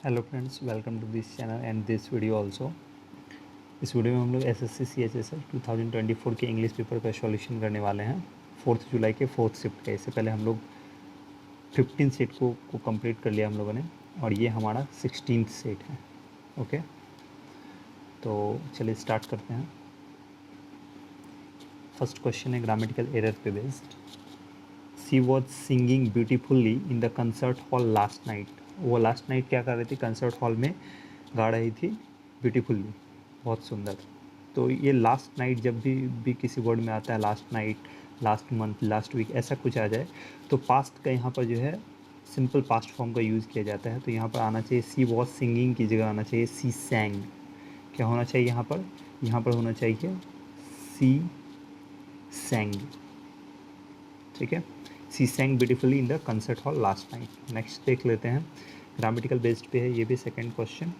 Hello friends, welcome to this channel and this video also. इस video में हम लोग एसएससी सीएचएसएल 2024 के इंग्लिश पेपर का सॉल्यूशन करने वाले हैं 4 जुलाई के 4th शिफ्ट का। इससे पहले हम लोग 15 सेट को कंप्लीट कर लिया हम लोगों ने, और ये हमारा 16th सेट है। ओके, तो चलिए स्टार्ट करते हैं। फर्स्ट क्वेश्चन है ग्रामेटिकल एरर पे based. She was singing beautifully in the concert hall last night. वो लास्ट नाइट क्या कर रही थी? कंसर्ट हॉल में गा रही थी ब्यूटीफुल्ली, बहुत सुंदर। तो ये लास्ट नाइट जब भी किसी वर्ड में आता है, last night, last month, last week, ऐसा कुछ आ जाए तो पास्ट का यहाँ पर जो है सिंपल पास्ट फॉर्म का यूज़ किया जाता है। तो यहाँ पर आना चाहिए सी वॉज सिंगिंग की जगह आना चाहिए सी सैंग। क्या होना चाहिए यहाँ पर? यहाँ पर होना चाहिए सी सैंग। ठीक है, she sang beautifully in the concert hall last night. Next देख लेते हैं, ग्रामेटिकल बेस्ड पे है ये भी। Second question,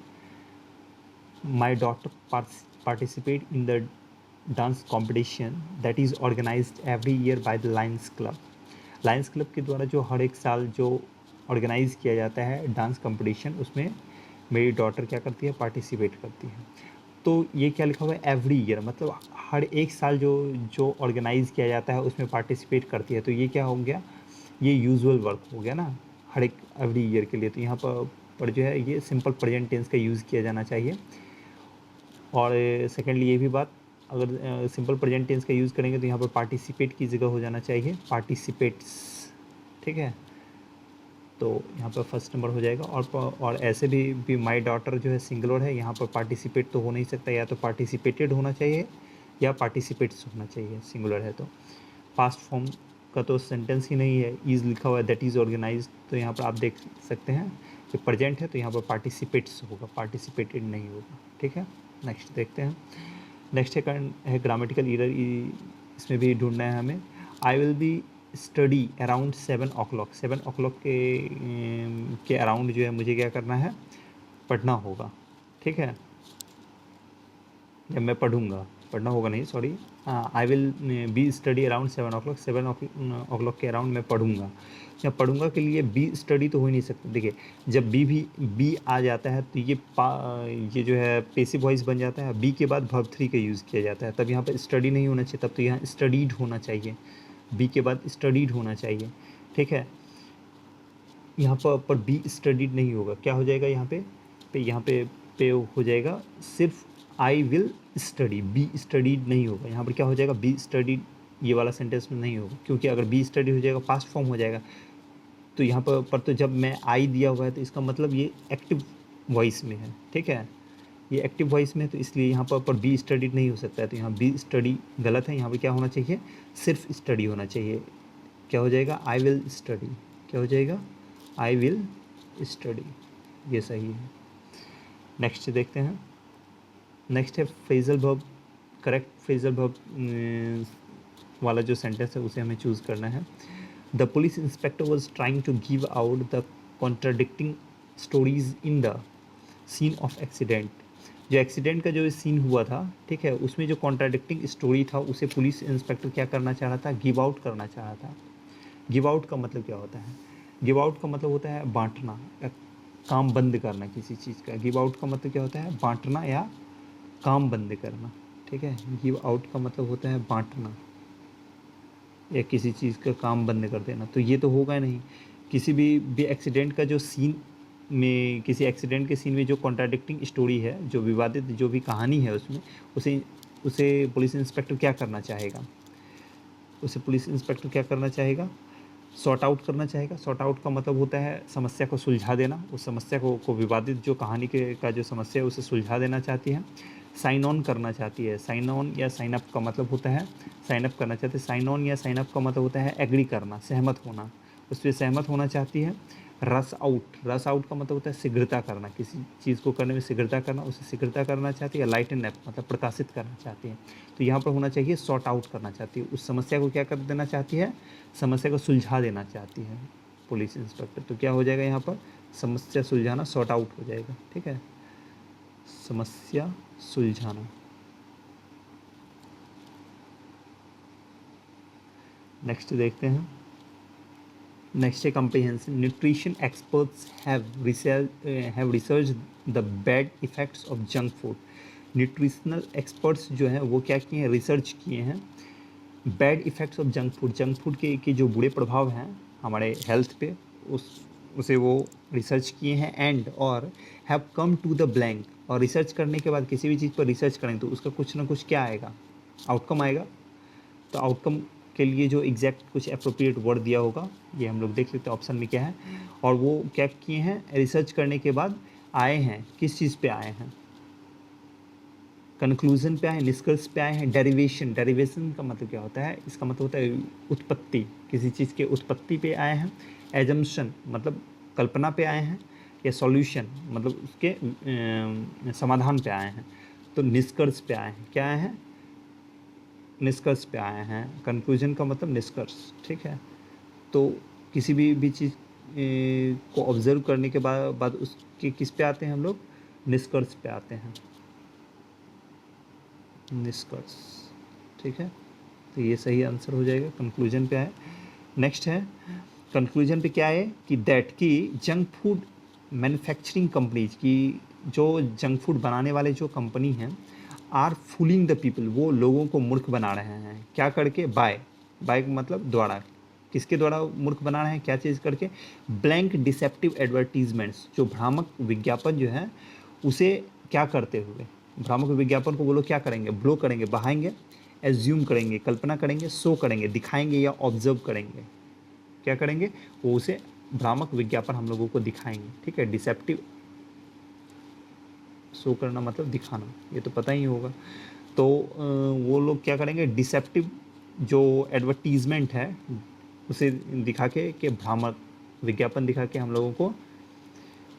my daughter participate in the dance competition that is organised every year by the Lions club. Lions club के द्वारा जो हर एक साल जो ऑर्गेनाइज किया जाता है डांस कंपटीशन, उसमें मेरी डॉटर क्या करती है? पार्टिसिपेट करती है। तो ये क्या लिखा हुआ है? एवरी ईयर, मतलब हर एक साल जो जो ऑर्गेनाइज किया जाता है उसमें पार्टिसिपेट करती है। तो ये क्या हो गया? ये यूजुअल वर्क हो गया ना, हर एक एवरी ईयर के लिए। तो यहाँ पर जो है ये सिंपल प्रेजेंट टेंस का यूज़ किया जाना चाहिए। और सेकेंडली ये भी बात, अगर सिंपल प्रेजेंट टेंस का यूज़ करेंगे तो यहाँ पर पार्टिसिपेट की जगह हो जाना चाहिए पार्टिसिपेट्स। ठीक है, तो यहाँ पर फर्स्ट नंबर हो जाएगा। और ऐसे भी माई डॉटर जो है सिंगुलर है, यहाँ पर पार्टिसिपेट तो हो नहीं सकता, या तो पार्टिसिपेटेड होना चाहिए या पार्टिसिपेट्स होना चाहिए, सिंगुलर है तो। पास्ट फॉर्म का तो सेंटेंस ही नहीं है, इज़ लिखा हुआ है, दैट इज़ ऑर्गेनाइज। तो यहाँ पर आप देख सकते हैं कि प्रेजेंट है तो यहाँ पर पार्टिसिपेट्स होगा, पार्टिसिपेटेड नहीं होगा। ठीक है, नेक्स्ट देखते हैं। नेक्स्ट है ग्रामेटिकल एरर, इसमें भी ढूंढना है हमें। I will be study around 7 o'clock। 7 o'clock के अराउंड जो है मुझे क्या करना है? पढ़ना होगा। ठीक है, जब मैं पढ़ूंगा, पढ़ना होगा नहीं, sorry, I will be study around 7 o'clock। 7 o'clock के अराउंड मैं पढ़ूंगा। या पढ़ूंगा के लिए बी स्टडी तो हो ही नहीं सकता। देखिए, जब बी आ जाता है तो ये जो है पेसिव वॉइस बन जाता है। बी के बाद वर्ब 3 का यूज़ किया जाता है, तब यहाँ पर स्टडी नहीं होना चाहिए, तब तो यहाँ स्टडीड होना चाहिए। बी के बाद स्टडीड होना चाहिए। ठीक है, यहाँ पर बी स्टडीड नहीं होगा, क्या हो जाएगा यहाँ पे यहाँ पे हो जाएगा सिर्फ I will study. Be studied नहीं होगा, यहाँ पर क्या हो जाएगा? बी स्टडीड, ये वाला सेंटेंस में नहीं होगा, क्योंकि अगर बी स्टडी हो जाएगा पास्ट फॉर्म हो जाएगा। तो यहाँ पर तो जब मैं आई दिया हुआ है तो इसका मतलब ये एक्टिव वॉइस में है। ठीक है, ये एक्टिव वॉइस में है, तो इसलिए यहाँ पर बी स्टडीड नहीं हो सकता है। तो यहाँ बी स्टडी गलत है, यहाँ पर क्या होना चाहिए? सिर्फ स्टडी होना चाहिए। क्या हो जाएगा? I will study. क्या हो जाएगा? आई विल स्टडी, ये सही है। नेक्स्ट देखते हैं। नेक्स्ट है phrasal verb. Correct phrasal verb वाला जो सेंटेंस है उसे हमें चूज़ करना है। The police inspector was trying to give out the contradicting stories in the scene of accident. जो एक्सीडेंट का जो सीन हुआ था, ठीक है, उसमें जो कॉन्ट्राडिक्टिंग स्टोरी था उसे पुलिस इंस्पेक्टर क्या करना चाह रहा था? गिव आउट करना चाह रहा था। गिव आउट का मतलब क्या होता है? गिव आउट का मतलब होता है बांटना या काम बंद करना किसी चीज़ का। गिव आउट का मतलब क्या होता है? बांटना या काम बंद करना। ठीक है, गिव आउट का मतलब होता है बांटना या किसी चीज़ का काम बंद कर देना। तो ये तो होगा नहीं। किसी भी एक्सीडेंट का जो सीन में, किसी एक्सीडेंट के सीन में जो कॉन्ट्राडिक्टिंग स्टोरी है, जो विवादित जो भी कहानी है उसमें, उसे उसे पुलिस इंस्पेक्टर क्या करना चाहेगा? उसे पुलिस इंस्पेक्टर क्या करना चाहेगा? सॉर्ट आउट करना चाहेगा। सॉर्ट आउट का मतलब होता है समस्या को सुलझा देना। उस समस्या को विवादित जो कहानी के का जो समस्या है उसे सुलझा देना चाहती है। साइन ऑन करना चाहती है। साइन ऑन या साइन अप का मतलब होता है, साइन अप करना चाहते हैं। साइन ऑन या साइन अप का मतलब होता है एग्री करना, सहमत होना, उस पर सहमत होना चाहती है। रस आउट, रस आउट का मतलब होता है शीघ्रता करना, किसी चीज़ को करने में शीघ्रता करना, उसे शीघ्रता करना चाहती है। लाइटन अप मतलब प्रकाशित करना चाहती है। तो यहाँ पर होना चाहिए सॉर्ट आउट करना चाहती है, उस समस्या को क्या कर देना चाहती है? समस्या को सुलझा देना चाहती है पुलिस इंस्पेक्टर। तो क्या हो जाएगा यहाँ पर? समस्या सुलझाना, सॉर्ट आउट हो जाएगा। ठीक है, समस्या सुलझाना। नेक्स्ट देखते हैं, नेक्स्ट है comprehension. Nutrition experts have researched the bad effects of junk food. Nutritional experts जो हैं वो क्या किए हैं, रिसर्च किए हैं bad effects of junk food के जो बुरे प्रभाव हैं हमारे हेल्थ पे, उसे वो रिसर्च किए हैं एंड और have come to the blank. और रिसर्च करने के बाद किसी भी चीज़ पर रिसर्च करें तो उसका कुछ ना कुछ क्या आएगा, आउटकम आएगा. तो आउटकम के लिए जो एग्जैक्ट कुछ अप्रोप्रिएट वर्ड दिया होगा ये हम लोग देख लेते हैं ऑप्शन में क्या है. और वो क्या किए हैं, रिसर्च करने के बाद आए हैं, किस चीज़ पे आए हैं, कंक्लूजन पे आए हैं, निष्कर्ष पे आए हैं. डेरिवेशन का मतलब क्या होता है, इसका मतलब होता है उत्पत्ति, किसी चीज़ के उत्पत्ति पे आए हैं. एजम्पशन मतलब कल्पना पे आए हैं, या सॉल्यूशन मतलब उसके समाधान पे आए हैं. तो निष्कर्ष पे आए हैं, क्या आए हैं, निष्कर्ष पे आए हैं. कंक्लूजन का मतलब निष्कर्ष, ठीक है. तो किसी भी चीज़ को ऑब्जर्व करने के बाद उसके किस पे आते हैं हम लोग, निष्कर्ष पे आते हैं, निष्कर्ष, ठीक है. तो ये सही आंसर हो जाएगा, कंक्लूजन पे आए. नेक्स्ट है कंक्लूजन पे क्या है कि दैट कि जंक फूड मैन्युफैक्चरिंग कंपनीज की जो जंक फूड बनाने वाले जो कंपनी हैं आर फूलिंग द पीपल, वो लोगों को मूर्ख बना रहे हैं. क्या करके, बाय मतलब द्वारा, किसके द्वारा मूर्ख बना रहे हैं, क्या चीज़ करके, ब्लैंक डिसेप्टिव एडवर्टीजमेंट्स, जो भ्रामक विज्ञापन जो है उसे क्या करते हुए, भ्रामक विज्ञापन को वो लोग क्या करेंगे, ब्लो करेंगे, बहाएंगे, एज्यूम करेंगे, कल्पना करेंगे, शो करेंगे, दिखाएंगे या ऑब्जर्व करेंगे. क्या करेंगे, वो उसे भ्रामक विज्ञापन हम लोगों को दिखाएंगे, ठीक है. डिसेप्टिव, शो करना मतलब दिखाना, ये तो पता ही होगा. तो वो लोग क्या करेंगे, डिसेप्टिव जो एडवर्टीजमेंट है उसे दिखा के भ्रामक विज्ञापन दिखा के हम लोगों को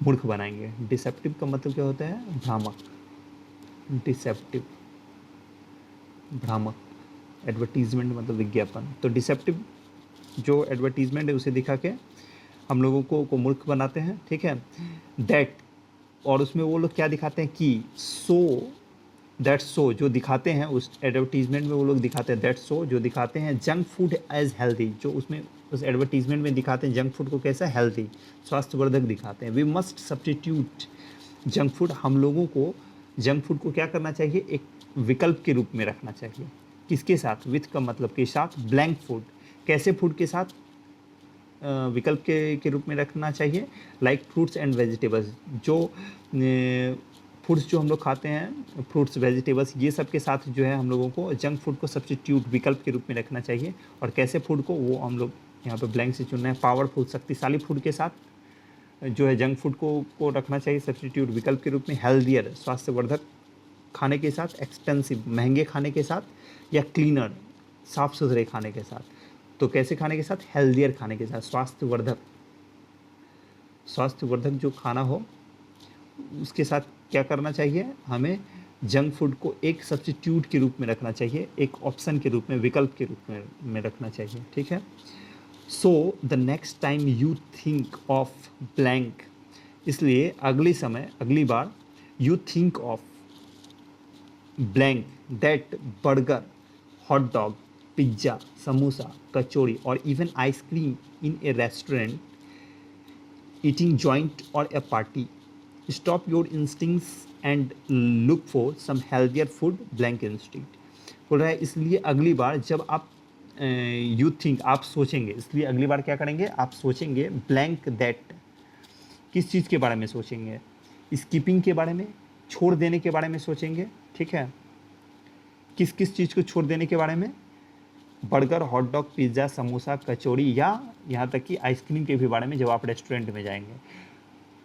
मूर्ख बनाएंगे. डिसेप्टिव का मतलब क्या होता है, भ्रामक, डिसेप्टिव भ्रामक, एडवर्टीजमेंट मतलब विज्ञापन. तो डिसेप्टिव जो एडवर्टीजमेंट है उसे दिखा के हम लोगों को मूर्ख बनाते हैं, ठीक है. दैट, और उसमें वो लोग क्या दिखाते हैं कि दैट शो जो दिखाते हैं उस एडवर्टीजमेंट में, वो लोग दिखाते हैं दैट शो जो दिखाते हैं जंक फूड एज हेल्दी, जो उसमें उस एडवर्टीजमेंट में दिखाते हैं जंक फूड को कैसा, हेल्दी, स्वास्थ्यवर्धक दिखाते हैं. We must substitute junk food, हम लोगों को जंक फूड को क्या करना चाहिए, एक विकल्प के रूप में रखना चाहिए. किसके साथ, विथ का मतलब के साथ, ब्लैंक फूड, कैसे फूड के साथ विकल्प के रूप में रखना चाहिए, लाइक फ्रूट्स एंड वेजिटेबल्स, जो फूड्स जो हम लोग खाते हैं, फ्रूट्स वेजिटेबल्स, ये सब के साथ जो है हम लोगों को जंक फूड को सब्स्टिट्यूट विकल्प के रूप में रखना चाहिए. और कैसे फूड को, वो हम लोग यहाँ पे ब्लैंक से चुनना है. पावरफुल, शक्तिशाली फूड के साथ जो है जंक फूड को रखना चाहिए सब्स्टिट्यूट विकल्प के रूप में. हेल्दियर, स्वास्थ्यवर्धक खाने के साथ. एक्सपेंसिव, महंगे खाने के साथ. या क्लीनर, साफ़ सुथरे खाने के साथ. तो कैसे खाने के साथ, हेल्दियर खाने के साथ, स्वास्थ्यवर्धक जो खाना हो उसके साथ क्या करना चाहिए, हमें जंक फूड को एक सब्स्टिट्यूट के रूप में रखना चाहिए, एक ऑप्शन के रूप में, विकल्प के रूप में रखना चाहिए, ठीक है. So the next time you think of blank, इसलिए अगली बार you think of blank that burger, hot dog, pizza, samosa, kachori और even ice cream in a restaurant, eating joint और a party. Stop your instincts and look for some healthier food, blank instinct. बोल रहा है इसलिए अगली बार जब आप यू थिंक, आप सोचेंगे, इसलिए अगली बार क्या करेंगे, आप सोचेंगे ब्लैंक दैट, किस चीज़ के बारे में सोचेंगे, स्किपिंग के बारे में, छोड़ देने के बारे में सोचेंगे, ठीक है. किस चीज़ को छोड़ देने के बारे में, burger, hot dog, pizza, samosa, kachori या यहाँ तक कि आइसक्रीम के भी बारे में जब आप रेस्टोरेंट में जाएंगे.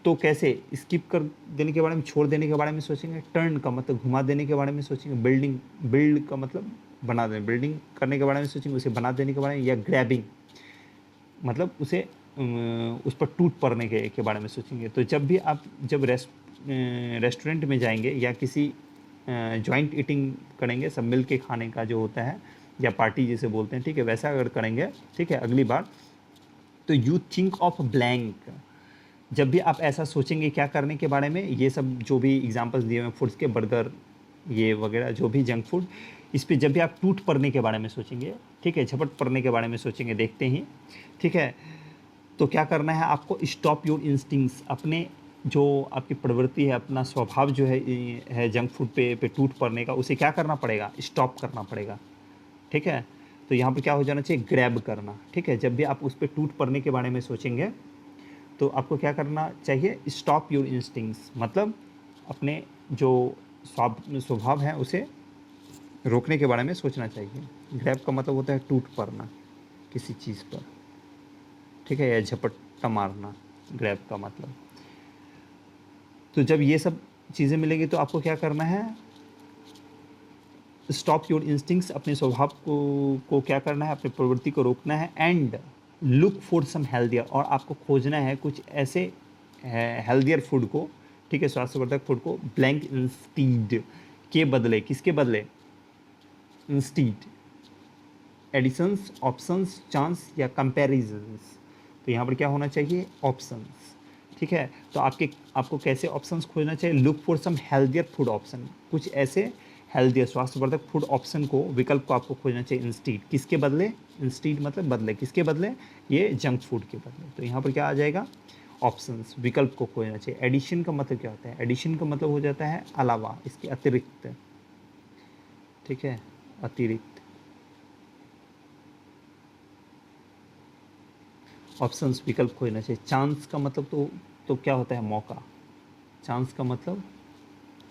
तो कैसे, स्किप कर देने के बारे में, छोड़ देने के बारे में सोचेंगे. टर्न का मतलब घुमा देने के बारे में सोचेंगे. बिल्ड का मतलब बना देने, बिल्डिंग करने के बारे में सोचेंगे, उसे बना देने के बारे में. या ग्रैबिंग मतलब उसे उस पर टूट पड़ने के बारे में सोचेंगे. तो जब भी आप रेस्टोरेंट में जाएंगे या किसी जॉइंट ईटिंग करेंगे, सब मिल के खाने का जो होता है, या पार्टी जिसे बोलते हैं, ठीक है, वैसा अगर करेंगे, ठीक है, अगली बार, तो यू थिंक ऑफ ब्लैंक, जब भी आप ऐसा सोचेंगे क्या करने के बारे में, ये सब जो भी एग्जांपल्स दिए हुए हैं फूड्स के, बर्गर ये वगैरह जो भी जंक फूड, इस पे जब भी आप टूट पड़ने के बारे में सोचेंगे, ठीक है, झपट पड़ने के बारे में सोचेंगे देखते ही, ठीक है, तो क्या करना है आपको, स्टॉप योर इंस्टिंक्ट्स, अपने जो आपकी प्रवृत्ति है, अपना स्वभाव जो है जंक फूड पे टूट पड़ने का, उसे क्या करना पड़ेगा, स्टॉप करना पड़ेगा। ठीक है, तो यहाँ पर क्या हो जाना चाहिए, ग्रैब करना। ठीक है, जब भी आप उस पर टूट पड़ने के बारे में सोचेंगे तो आपको क्या करना चाहिए, स्टॉप योर इंस्टिंक्ट्स, मतलब अपने जो स्वभाव है उसे रोकने के बारे में सोचना चाहिए। ग्रैब का मतलब होता है टूट पड़ना किसी चीज़ पर। ठीक है, या झपट्टा मारना, ग्रैब का मतलब। तो जब ये सब चीज़ें मिलेंगी तो आपको क्या करना है, स्टॉप योर इंस्टिंक्ट्स, अपने स्वभाव को क्या करना है, अपनी प्रवृत्ति को रोकना है। And look for some healthier, और आपको खोजना है कुछ ऐसे हेल्दियर फूड को, ठीक है, स्वास्थ्यवर्धक फूड को, ब्लैंक इंस्टीड के बदले, किसके बदले, इंस्टीड, एडिशंस, ऑप्शंस, चांस या कंपैरिजंस। तो यहाँ पर क्या होना चाहिए, ऑप्शंस। ठीक है, तो आपको कैसे ऑप्शंस खोजना चाहिए, look for some healthier food option, कुछ ऐसे हेल्दियर स्वास्थ्यवर्धक फूड ऑप्शन को, विकल्प को आपको खोजना चाहिए, इंस्टीड, किसके बदले, इंस्टीड मतलब बदले, किसके बदले, ये जंक फूड के बदले। तो यहाँ पर क्या आ जाएगा, ऑप्शंस, विकल्प को खोजना चाहिए। एडिशन का मतलब क्या होता है, एडिशन का मतलब हो जाता है अलावा, इसके अतिरिक्त। ठीक है, अतिरिक्त। ऑप्शंस, विकल्प खोजना चाहिए। चांस का मतलब तो क्या होता है, मौका। चांस का मतलब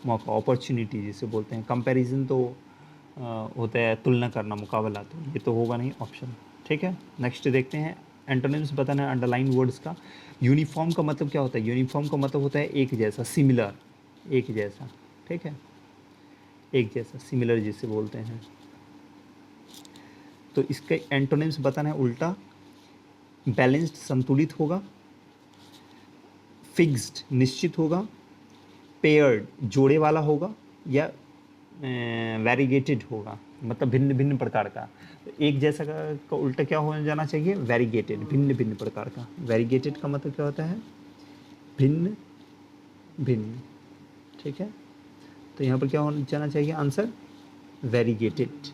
मौका, अपॉर्चुनिटी जिसे बोलते हैं। कंपैरिजन तो होता है तुलना करना, मुकाबला, तो ये तो होगा नहीं ऑप्शन। ठीक है, नेक्स्ट देखते हैं, एंटोनिम्स बताना है अंडरलाइन वर्ड्स का। यूनिफॉर्म का मतलब क्या होता है, यूनिफॉर्म का मतलब होता है एक जैसा, सिमिलर, एक जैसा। ठीक है, एक जैसा, सिमिलर जिसे बोलते हैं। तो इसके एंटोनिम्स बताना है उल्टा, बैलेंस्ड संतुलित होगा, फिक्स्ड निश्चित होगा, पेयर्ड जोड़े वाला होगा, या वैरीगेटेड होगा, मतलब भिन्न भिन्न प्रकार का। तो एक जैसा का उल्टा क्या हो जाना चाहिए, वैरीगेटेड, भिन्न भिन्न प्रकार का। वैरीगेटेड का मतलब क्या होता है, भिन्न भिन्न। ठीक है, तो यहाँ पर क्या हो जाना चाहिए आंसर, वैरीगेटेड।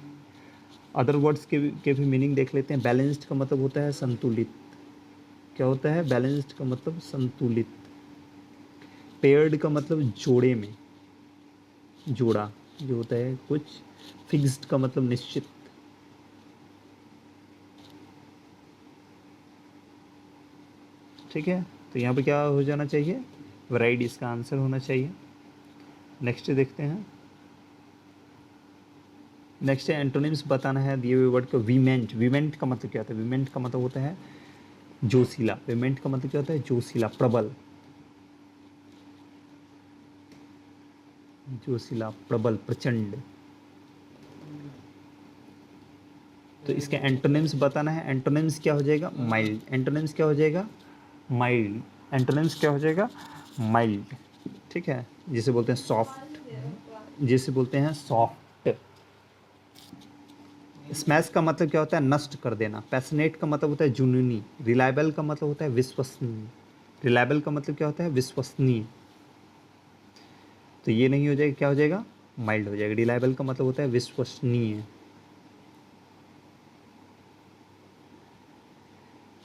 अदर वर्ड्स के भी मीनिंग देख लेते हैं। बैलेंस्ड का मतलब होता है संतुलित, क्या होता है, बैलेंस्ड का मतलब संतुलित। पेयर्ड का मतलब जोड़े में, जोड़ा जो होता है कुछ। फिक्स्ड का मतलब निश्चित। ठीक है, तो यहाँ पे क्या हो जाना चाहिए, वैराइड इसका आंसर होना चाहिए। नेक्स्ट देखते हैं, नेक्स्ट है एंटोनिम्स बताना है दिए हुए वर्ड को। वीमेंट, वीमेंट का मतलब क्या होता है, वीमेंट का मतलब होता है जोशीला। वीमेंट का मतलब क्या होता है, जोशीला, प्रबल, जोशीला, प्रबल, प्रचंड। तो इसके एंटोनिम्स बताना है। एंटोनिम्स क्या हो जाएगा, माइल्ड। एंटोनिम्स क्या हो जाएगा, माइल्ड। एंटोनिम्स क्या हो जाएगा, माइल्ड। ठीक है, जिसे बोलते हैं सॉफ्ट, जिसे बोलते हैं सॉफ्ट। स्मैश का मतलब क्या होता है, नष्ट कर देना। पैशनेट का मतलब होता है जुनूनी। रिलायबल का मतलब होता है विश्वसनीय। रिलायबल का मतलब क्या होता है, विश्वसनीय। तो ये नहीं हो जाएगा, क्या हो जाएगा, माइल्ड हो जाएगा। रिलायबल का मतलब होता है विश्वसनीय।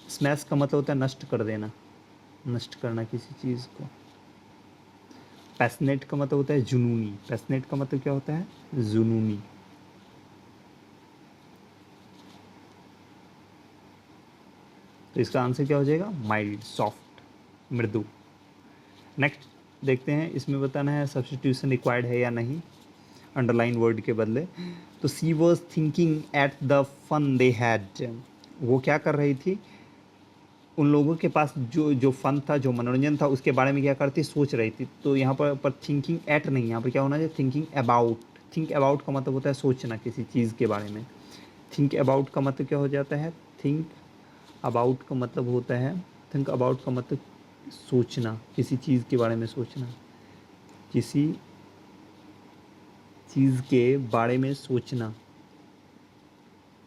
स्मैश का मतलब होता है नष्ट कर देना, नष्ट करना किसी चीज़ को। पैशनेट का मतलब होता है जुनूनी। पैशनेट का मतलब क्या होता है, जुनूनी। तो इसका आंसर क्या हो जाएगा, माइल्ड, सॉफ्ट, मृदु। नेक्स्ट देखते हैं, इसमें बताना है सब्स्टिट्यूशन रिक्वायर्ड है या नहीं अंडरलाइन वर्ड के बदले। तो she was thinking at the fun they had, वो क्या कर रही थी, उन लोगों के पास जो जो फन था, जो मनोरंजन था, उसके बारे में क्या करती, सोच रही थी। तो यहाँ पर थिंकिंग एट नहीं, यहाँ पर क्या होना चाहिए, थिंकिंग अबाउट। थिंक अबाउट का मतलब होता है सोचना किसी चीज़ के बारे में। थिंक अबाउट का मतलब क्या हो जाता है, थिंक अबाउट का मतलब होता है, थिंक अबाउट का मतलब सोचना, किसी चीज़ के बारे में सोचना, किसी चीज़ के बारे में सोचना,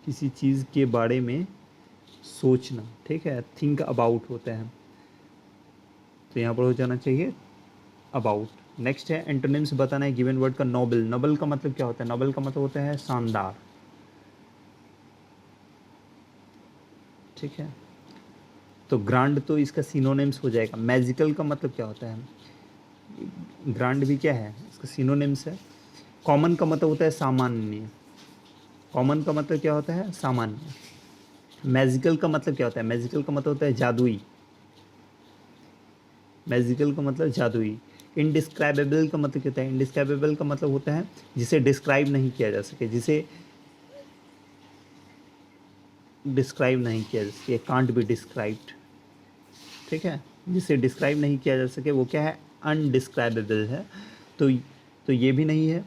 किसी चीज़ के बारे में सोचना। ठीक है, थिंक अबाउट होता है, तो यहाँ पर हो जाना चाहिए अबाउट। नेक्स्ट है एंटोनिम्स बताना है गिवन वर्ड का। नोबल, नोबल का मतलब क्या होता है, नोबल का मतलब होता है शानदार। ठीक है, तो ग्रांड तो इसका सिनोनिम्स हो जाएगा। मैजिकल का मतलब क्या होता है, ग्रांड भी क्या है, इसका सिनोनिम्स है। कॉमन का मतलब होता है सामान्य, कॉमन का मतलब क्या होता है, सामान्य। मैजिकल का मतलब क्या होता है, मैजिकल का मतलब होता है जादुई, मैजिकल का मतलब जादुई। इनडिस्क्राइबेबल का मतलब क्या होता है, इनडिस्क्राइबेबल का मतलब होता है जिसे डिस्क्राइब नहीं किया जा सके, जिसे डिस्क्राइब नहीं किया जा सके, कांट बी डिस्क्राइब्ड, ठीक है, जिसे डिस्क्राइब नहीं किया जा सके वो क्या है, अनडिस्क्राइबेबल है। तो तो ये भी नहीं है,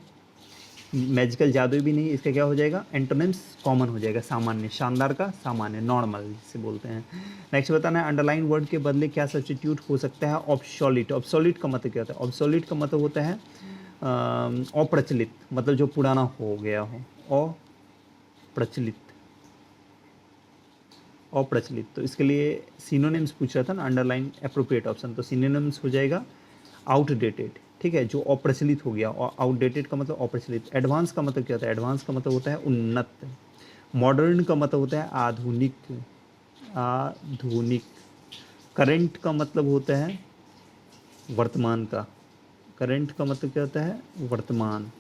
मैजिकल जादू भी नहीं, इसका क्या हो जाएगा, एंटोनिम्स कॉमन हो जाएगा, सामान्य, शानदार का सामान्य, नॉर्मल जिसे बोलते हैं। नेक्स्ट बताना है अंडरलाइन वर्ड के बदले क्या सब्स्टिट्यूट हो सकता है, ऑब्सोलीट। ऑब्सोलीट का मतलब क्या होता है, ऑब्सोलीट का मतलब होता है अप्रचलित, मतलब जो पुराना हो गया हो, अप्रचलित, अप्रचलित। तो इसके लिए सिनोनिम्स पूछ रहा था ना, अंडरलाइन एप्रोप्रिएट ऑप्शन, तो सिनोनिम्स हो जाएगा आउटडेटेड, ठीक है, जो अप्रचलित हो गया, और आउटडेटेड का मतलब अप्रचलित। एडवांस का मतलब क्या होता है, एडवांस का मतलब होता है उन्नत। मॉडर्न का मतलब होता है आधुनिक, आधुनिक। करंट का मतलब होता है वर्तमान का, करंट का मतलब क्या होता है, वर्तमान।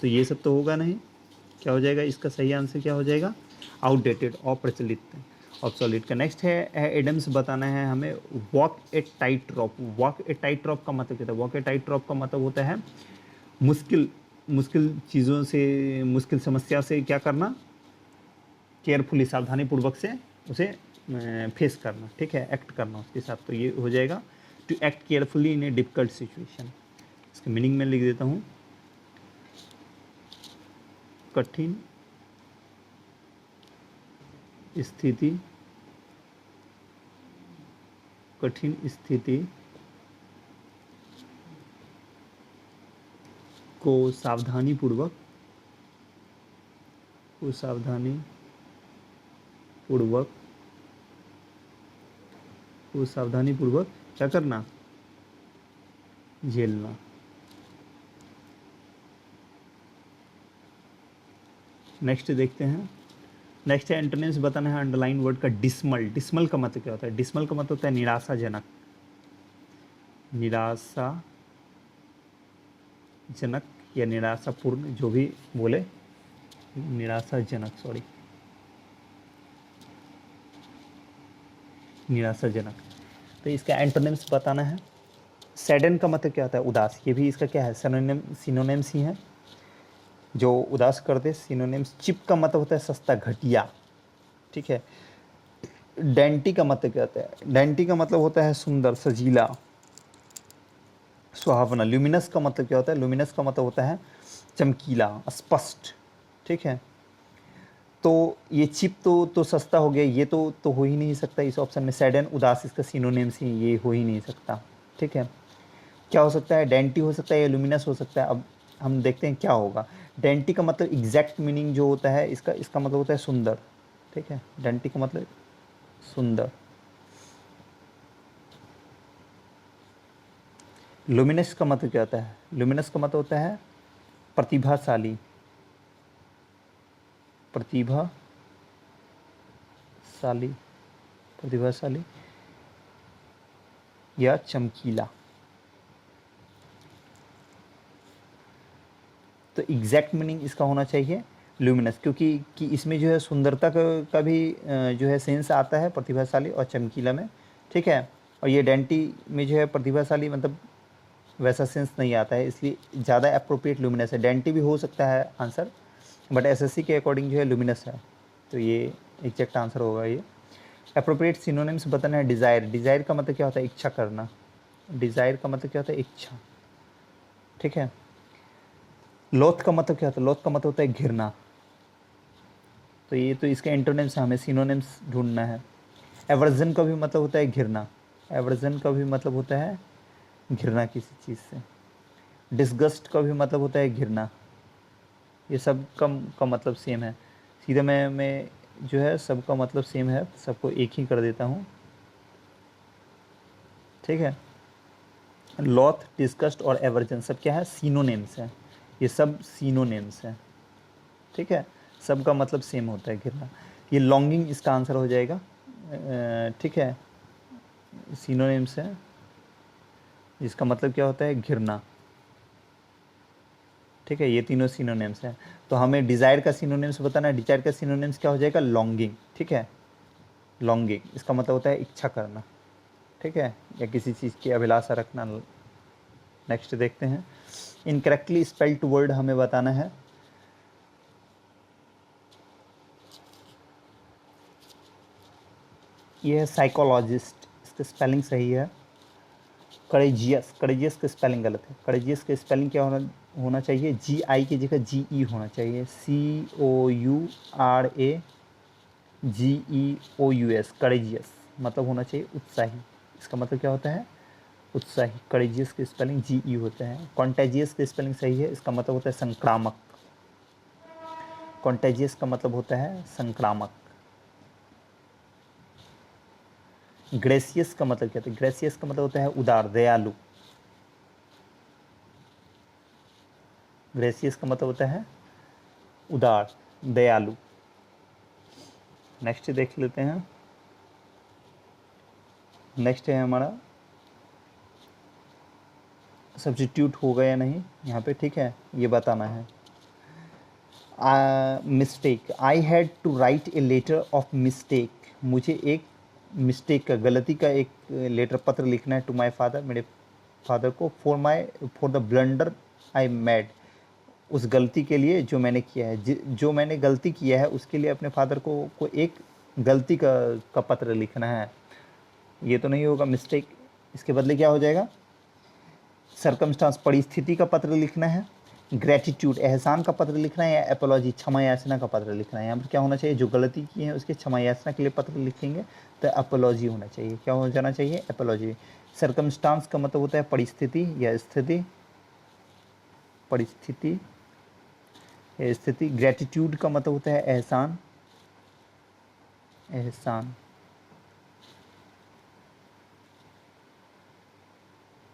तो ये सब तो होगा नहीं, क्या हो जाएगा, इसका सही आंसर क्या हो जाएगा, आउटडेटेड, अप्रचलित, ऑब्सोलीट। का नेक्स्ट है एडम्स बताना है हमें, walk a tightrope. Walk a tightrope का मतलब क्या होता है, वॉक ए टाइट रॉप का मतलब होता है मुश्किल, मुश्किल चीज़ों से, मुश्किल समस्या से क्या करना, केयरफुली, सावधानी पूर्वक से उसे फेस करना, ठीक है, एक्ट करना उसके साथ। तो ये हो जाएगा to act carefully in a difficult situation. इसके मीनिंग में लिख देता हूँ, कठिन स्थिति, कठिन स्थिति को सावधानी पूर्वक, को सावधानी पूर्वक, को सावधानी पूर्वक क्या करना, झेलना। नेक्स्ट देखते हैं, नेक्स्ट है एंटोनिम्स बताना है अंडरलाइन वर्ड का, डिसमल। डिसमल का मतलब क्या होता है, डिसमल का मतलब होता है निराशाजनक, निराशाजनक या निराशापूर्ण, जो भी बोले, निराशाजनक, सॉरी, निराशाजनक। तो इसका एंटोनिम्स बताना है। सैडन का मतलब क्या होता है, उदास, ये भी इसका क्या है, सिनोनिम्स ही है जो उदास कर दे, सिनोनिम्स। चिप का मतलब होता है सस्ता, घटिया, ठीक है। डेंटी का मतलब क्या होता है, डेंटी का मतलब होता है सुंदर, सजीला, सुहावना। ल्यूमिनस का मतलब क्या होता है, ल्यूमिनस का मतलब होता है चमकीला, स्पष्ट, ठीक है। तो ये चिप तो सस्ता हो गया, ये तो हो ही नहीं सकता इस ऑप्शन में। सैडन, उदास, इसका सिनोनिम्स ही, ये हो ही नहीं सकता, ठीक है। क्या हो सकता है, डेंटी हो सकता है या ल्यूमिनस हो सकता है। अब हम देखते हैं क्या होगा। डेंटी का मतलब एग्जैक्ट मीनिंग जो होता है इसका, इसका मतलब होता है सुंदर, ठीक है, डेंटी का मतलब सुंदर। लुमिनस का मतलब क्या होता है, लुमिनस का मतलब होता है प्रतिभाशाली, प्रतिभाशाली, प्रतिभाशाली या चमकीला। तो एग्जैक्ट मीनिंग इसका होना चाहिए ल्यूमिनस, क्योंकि कि इसमें जो है सुंदरता का भी जो है सेंस आता है प्रतिभाशाली और चमकीला में, ठीक है। और ये डेंटी में जो है प्रतिभाशाली मतलब वैसा सेंस नहीं आता है, इसलिए ज़्यादा अप्रोप्रिएट ल्यूमिनस है। डेंटी भी हो सकता है आंसर, बट एसएससी के अकॉर्डिंग जो है ल्यूमिनस है, तो ये एग्जैक्ट आंसर होगा ये। अप्रोप्रिएट सिनोनिम्स बताना है। डिज़ायर, डिज़ायर का मतलब क्या होता है, इच्छा करना, डिज़ायर का मतलब क्या होता है, इच्छा, ठीक है। लोथ का मतलब क्या होता है, लोथ का मतलब होता है घिरना। तो ये तो इसके एंटोनिम्स हमें सिनोनिम्स ढूंढना है। एवर्जन का भी मतलब होता है घिरना, एवर्जन का भी मतलब होता है घिरना किसी चीज़ से। डिसगस्ट का भी मतलब होता है घिरना। ये सब का मतलब सेम है, सीधा मैं जो है सबका मतलब सेम है, सबको एक ही कर देता हूँ, ठीक है। लॉथ, डिस्गस्ट और एवर्जन सब क्या है, सिनोनिम्स हैं, ये सब सिनोनिम्स हैं, ठीक है। सबका मतलब सेम होता है घिरना। ये लॉन्गिंग इसका आंसर हो जाएगा, ठीक है, सिनोनिम्स है जिसका मतलब क्या होता है, घिरना। ठीक है, ये तीनों सिनोनिम्स हैं। तो हमें डिज़ायर का सिनोनिम्स बताना है। डिज़ायर का सिनोनिम्स क्या हो जाएगा, लॉन्गिंग। ठीक है, लॉन्गिंग इसका मतलब होता है इच्छा करना। ठीक है, या किसी चीज़ की अभिलाषा रखना। नेक्स्ट देखते हैं, इनकरेक्टली स्पेल्ड वर्ड हमें बताना है। ये है साइकोलॉजिस्ट, इसका स्पेलिंग सही है करेजियस। करेजियस का स्पेलिंग गलत है। करेजियस का स्पेलिंग क्या होना चाहिए, जी आई की जगह जी ई होना चाहिए। COURAGEOUS, करेजियस मतलब होना चाहिए उत्साही। इसका मतलब क्या होता है, उत्साही। करेजियस की स्पेलिंग जी ई होता है। कॉन्टेजियस की स्पेलिंग सही है, इसका मतलब होता है संक्रामक। कॉन्टेजियस का मतलब होता है संक्रामक। ग्रेसियस का मतलब क्या होता है, ग्रेसियस का मतलब होता है उदार, दयालु। ग्रेसियस का मतलब होता है उदार, दयालु। नेक्स्ट देख लेते हैं। नेक्स्ट है हमारा सब्स्टिट्यूट होगा या नहीं यहाँ पे। ठीक है, ये बताना है। Mistake, I had to write a letter of mistake. मुझे एक मिस्टेक का, गलती का एक लेटर पत्र लिखना है टू माई फादर, मेरे फादर को। For the blunder I made, उस गलती के लिए जो मैंने किया है। जो मैंने गलती किया है उसके लिए अपने फादर को एक गलती का पत्र लिखना है। ये तो नहीं होगा मिस्टेक, इसके बदले क्या हो जाएगा, सरकमस्टांस, परिस्थिति का पत्र लिखना है। ग्रेटिट्यूड, एहसान का पत्र लिखना है। या एपोलॉजी, क्षमा याचना का पत्र लिखना है। यहाँ पर क्या होना चाहिए, जो गलती की है उसके क्षमा याचना के लिए पत्र लिखेंगे तो एपोलॉजी होना चाहिए। क्या हो जाना चाहिए, एपोलॉजी। सरकमस्टांस का मतलब होता है परिस्थिति या स्थिति, परिस्थिति या स्थिति। ग्रेटिट्यूड का मतलब होता है एहसान, एहसान।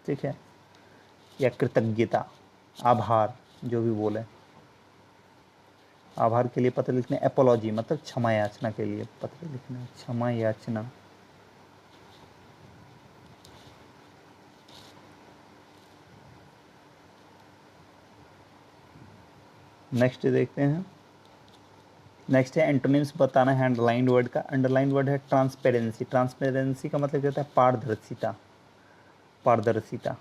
ठीक है, या कृतज्ञता, आभार, जो भी बोले। आभार के लिए पत्र लिखना है। एपोलॉजी मतलब क्षमा याचना के लिए पत्र लिखना है, क्षमा याचना। नेक्स्ट देखते हैं। नेक्स्ट है एंटोनिम्स बताना है अंडरलाइंड वर्ड का। अंडरलाइंड वर्ड है ट्रांसपेरेंसी। ट्रांसपेरेंसी का मतलब क्या होता है, पारदर्शिता, पारदर्शिता।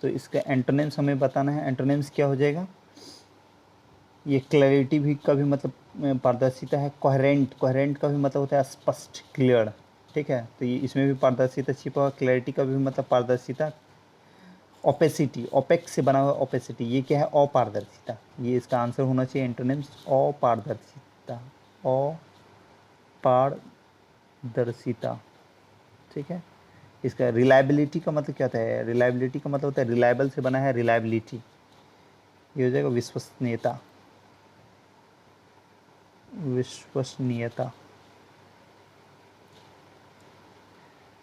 तो इसका एंटोनिम्स हमें बताना है। एंटोनिम्स क्या हो जाएगा, ये क्लैरिटी भी का भी मतलब पारदर्शिता है। कोहेरेंट, कोहेरेंट का भी मतलब होता है स्पष्ट, क्लियर। ठीक है, तो ये इसमें भी पारदर्शिता छिपा हुआ। क्लैरिटी का भी मतलब पारदर्शिता। ओपेसिटी, ओपेक से बना हुआ ओपेसिटी, ये क्या है, अपारदर्शिता। ये इसका आंसर होना चाहिए एंटोनिम्स, अपारदर्शिता, अपारदर्शिता। ठीक है, इसका रिलायबिलिटी का मतलब क्या होता है, रिलायबिलिटी का मतलब होता है रिलायबल से बना है, रिलायबिलिटी। ये हो जाएगा विश्वसनीयता, विश्वसनीयता।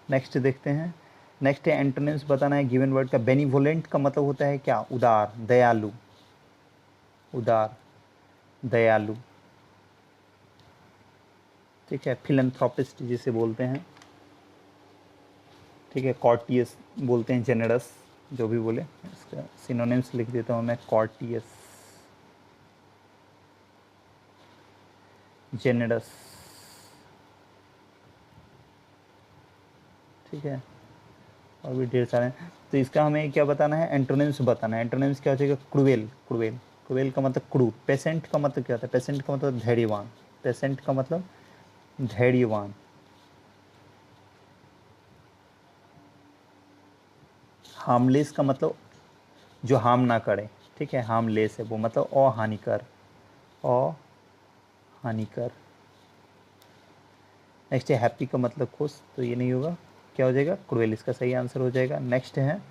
नेक्स्ट देखते हैं। नेक्स्ट है एंटोनिम्स बताना है गिवन वर्ड का। बेनिवोलेंट का मतलब होता है क्या, उदार, दयालु, उदार, दयालु। ठीक है, फिलैंथ्रोपिस्ट जिसे बोलते हैं। ठीक है, कॉर्टियस बोलते हैं, जेनरस, जो भी बोले। इसका सिनोनिम्स लिख देता हूँ मैं, कॉर्टियस, जेनरस। ठीक है, और भी ढेर सारे हैं। तो इसका हमें क्या बताना है, एंटोनिम्स बताना है। एंटोनिम्स क्या हो जाएगा, क्रूएल, क्रूएल। क्रूएल का मतलब क्रूर। पेशेंट का मतलब क्या होता है, पेशेंट का मतलब धैर्यवान। पेशेंट का मतलब धैर्यवान। हार्मलेस का मतलब जो हार्म ना करे। ठीक है, हार्मलेस है वो मतलब अहानिकर, अहानिकर। नेक्स्ट है हैप्पी का मतलब खुश, तो ये नहीं होगा, क्या हो जाएगा, क्रूएल, इसका सही आंसर हो जाएगा। नेक्स्ट है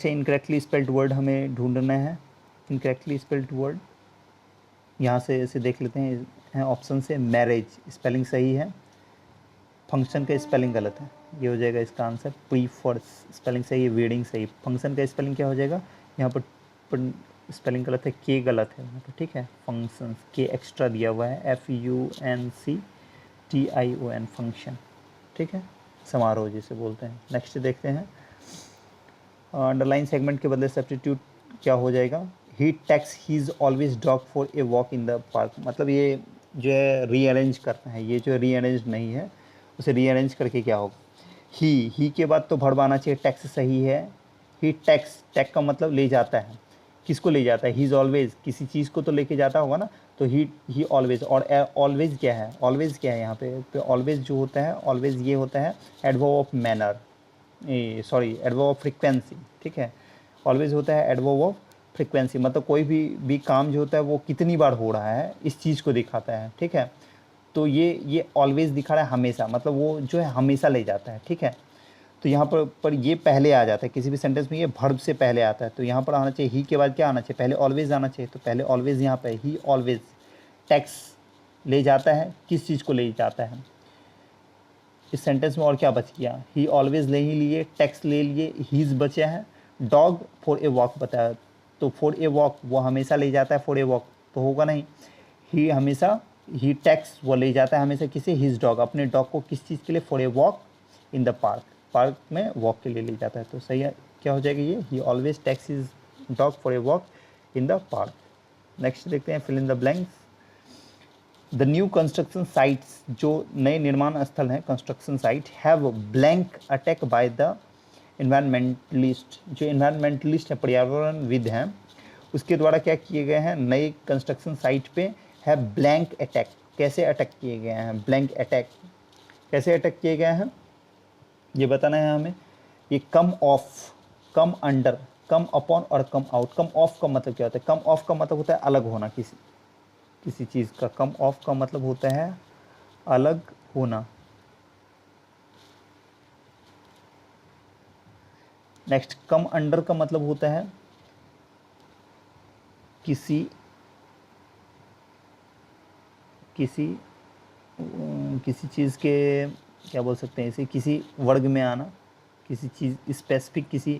इनकरेक्टली स्पेल्ड वर्ड हमें ढूंढना है। इनकरेक्टली स्पेल्ड वर्ड यहाँ से ऐसे देख लेते हैं ऑप्शन से। मैरिज, स्पेलिंग सही है। फंक्शन का स्पेलिंग गलत है, ये हो जाएगा इसका आंसर। प्रीफर्स, स्पेलिंग सही है। वीडिंग सही। फंक्शन का स्पेलिंग क्या हो जाएगा यहाँ पर, स्पेलिंग गलत है, के गलत है यहाँ पर, ठीक है। फंक्शंस, के एक्स्ट्रा दिया हुआ है, FUNCTION, फंक्शन, ठीक है, समारोह जिसे बोलते हैं। नेक्स्ट देखते हैं, अंडरलाइन सेगमेंट के बदले सब्स्टिट्यूट क्या हो जाएगा, he takes his always dog for a walk in the park. मतलब ये जो है रीअरेंज करना है, ये जो रीअरेंज नहीं है उसे रीअरेंज करके क्या होगा, ही के बाद तो वर्ब आना चाहिए, टेक्स सही है, ही टेक्स, टेक का मतलब ले जाता है, किसको ले जाता है, ही इज़ ऑलवेज, किसी चीज़ को तो लेके जाता होगा ना, तो ही ऑलवेज, और ऑलवेज क्या है, ऑलवेज क्या है यहाँ पे ऑलवेज जो होता है, ऑलवेज ये होता है adverb of manner, sorry adverb of frequency, ठीक है। ऑलवेज होता है एडवर्ब ऑफ फ्रीक्वेंसी, मतलब कोई भी काम जो होता है वो कितनी बार हो रहा है इस चीज़ को दिखाता है, ठीक है। तो ये ऑलवेज दिखा रहा है हमेशा, मतलब वो जो है हमेशा ले जाता है, ठीक है। तो यहाँ पर ये पहले आ जाता है, किसी भी सेंटेंस में ये वर्ब से पहले आता है, तो यहाँ पर आना चाहिए ही के बाद क्या आना चाहिए, पहले ऑलवेज आना चाहिए, तो पहले ऑलवेज यहाँ पे ही ऑलवेज टैक्स ले जाता है, किस चीज़ को ले जाता है इस सेंटेंस में, और क्या बच गया, ही ऑलवेज ले ही लिए, टैक्स ले लिए, हीज बचे हैं, डॉग फॉर ए वॉक बताया, तो फॉर ए वॉक वो हमेशा ले जाता है, फॉर ए वॉक तो होगा नहीं, ही हमेशा, ही टैक्स वो ले जाता है हमेशा किसे, हिज डॉग, अपने डॉग को किस चीज़ के लिए, for a walk in the park, park में वॉक के लिए ले जाता है, तो सही है, क्या हो जाएगा ये, he always takes his dog for a walk in the park. Next देखते हैं, fill in the blanks, the new construction sites, जो नए निर्माण स्थल हैं, construction site, have blank attack by the environmentalist, जो इन्वायरमेंटलिस्ट है, पर्यावरणविद हैं, उसके द्वारा क्या किए गए हैं, नए कंस्ट्रक्शन साइट पे है ब्लैंक अटैक, कैसे अटैक किए गए हैं, ब्लैंक अटैक कैसे अटैक किए गए हैं ये बताना है हमें। ये come off, come under, come upon और कम आउट, कम ऑफ का मतलब क्या होता है, कम ऑफ का मतलब होता है अलग होना किसी चीज़ का, कम ऑफ का मतलब होता है अलग होना। नेक्स्ट, कम अंडर का मतलब होता है किसी चीज़ के क्या बोल सकते हैं इसे, किसी वर्ग में आना, किसी चीज़ स्पेसिफिक किसी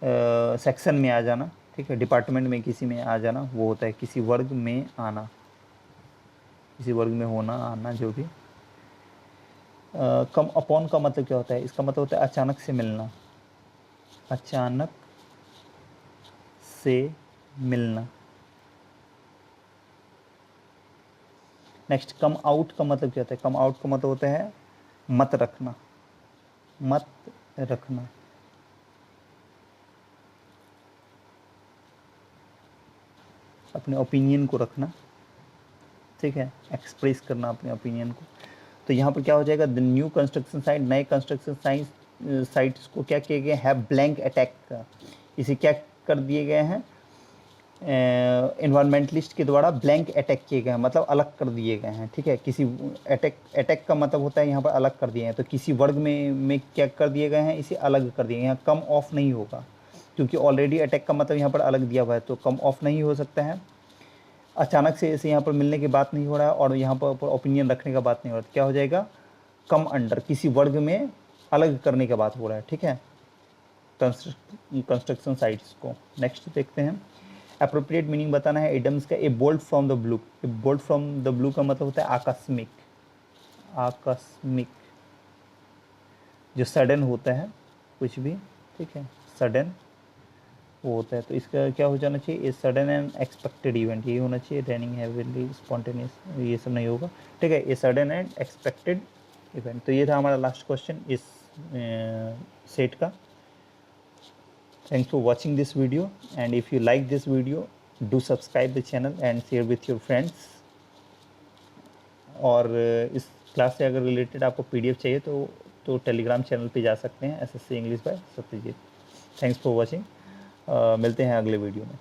सेक्शन में आ जाना, ठीक है, डिपार्टमेंट में किसी में आ जाना, वो होता है किसी वर्ग में आना, किसी वर्ग में होना, आना, जो भी। कम अपॉन का मतलब क्या होता है, इसका मतलब होता है अचानक से मिलना, अचानक से मिलना। नेक्स्ट, कम आउट का मतलब क्या होता है, कम आउट का मतलब होता है मत रखना, मत रखना। अपने ओपिनियन को रखना, ठीक है, एक्सप्रेस करना अपने ओपिनियन को। तो यहाँ पर क्या हो जाएगा, द न्यू कंस्ट्रक्शन साइट, नए कंस्ट्रक्शन साइट्स को क्या किए गए हैं, ब्लैंक अटैक का, इसे क्या कर दिए गए हैं, इन्वायरमेंटलिस्ट के द्वारा ब्लैंक अटैक किए गए हैं, मतलब अलग कर दिए गए हैं, ठीक है। किसी अटैक का मतलब होता है यहाँ पर अलग कर दिए हैं, तो किसी वर्ग में क्या कर दिए गए हैं, इसे अलग कर दिए, यहाँ कम ऑफ नहीं होगा, क्योंकि ऑलरेडी अटैक का मतलब यहाँ पर अलग दिया हुआ है, तो कम ऑफ नहीं हो सकता है। अचानक से इसे यहाँ पर मिलने की बात नहीं हो रहा है, और यहाँ पर ओपिनियन रखने का बात नहीं हो रहा है, क्या हो जाएगा, कम अंडर, किसी वर्ग में अलग करने की बात हो रहा है, ठीक है, कंस्ट्रक्शन साइट्स को। नेक्स्ट देखते हैं, अप्रोप्रिएट मीनिंग बताना है एडम्स का, ए bolt from the blue, A bolt from the blue का मतलब होता है आकस्मिक, आकस्मिक, जो सडन होता है कुछ भी, ठीक है, सडन वो होता है, तो इसका क्या हो जाना चाहिए, a sudden and expected event, ये होना चाहिए, रेनिंग हेवीली, स्पॉन्टेनियस, ये सब नहीं होगा, ठीक है, a sudden and expected event. तो ये था हमारा लास्ट क्वेश्चन इस सेट का। Thanks for watching this video, and if you like this video, do subscribe the channel and share with your friends। और इस क्लास से अगर रिलेटेड आपको PDF चाहिए तो टेलीग्राम चैनल पे जा सकते हैं, SSC English by Satyajit. Thanks for watching, मिलते हैं अगले वीडियो में।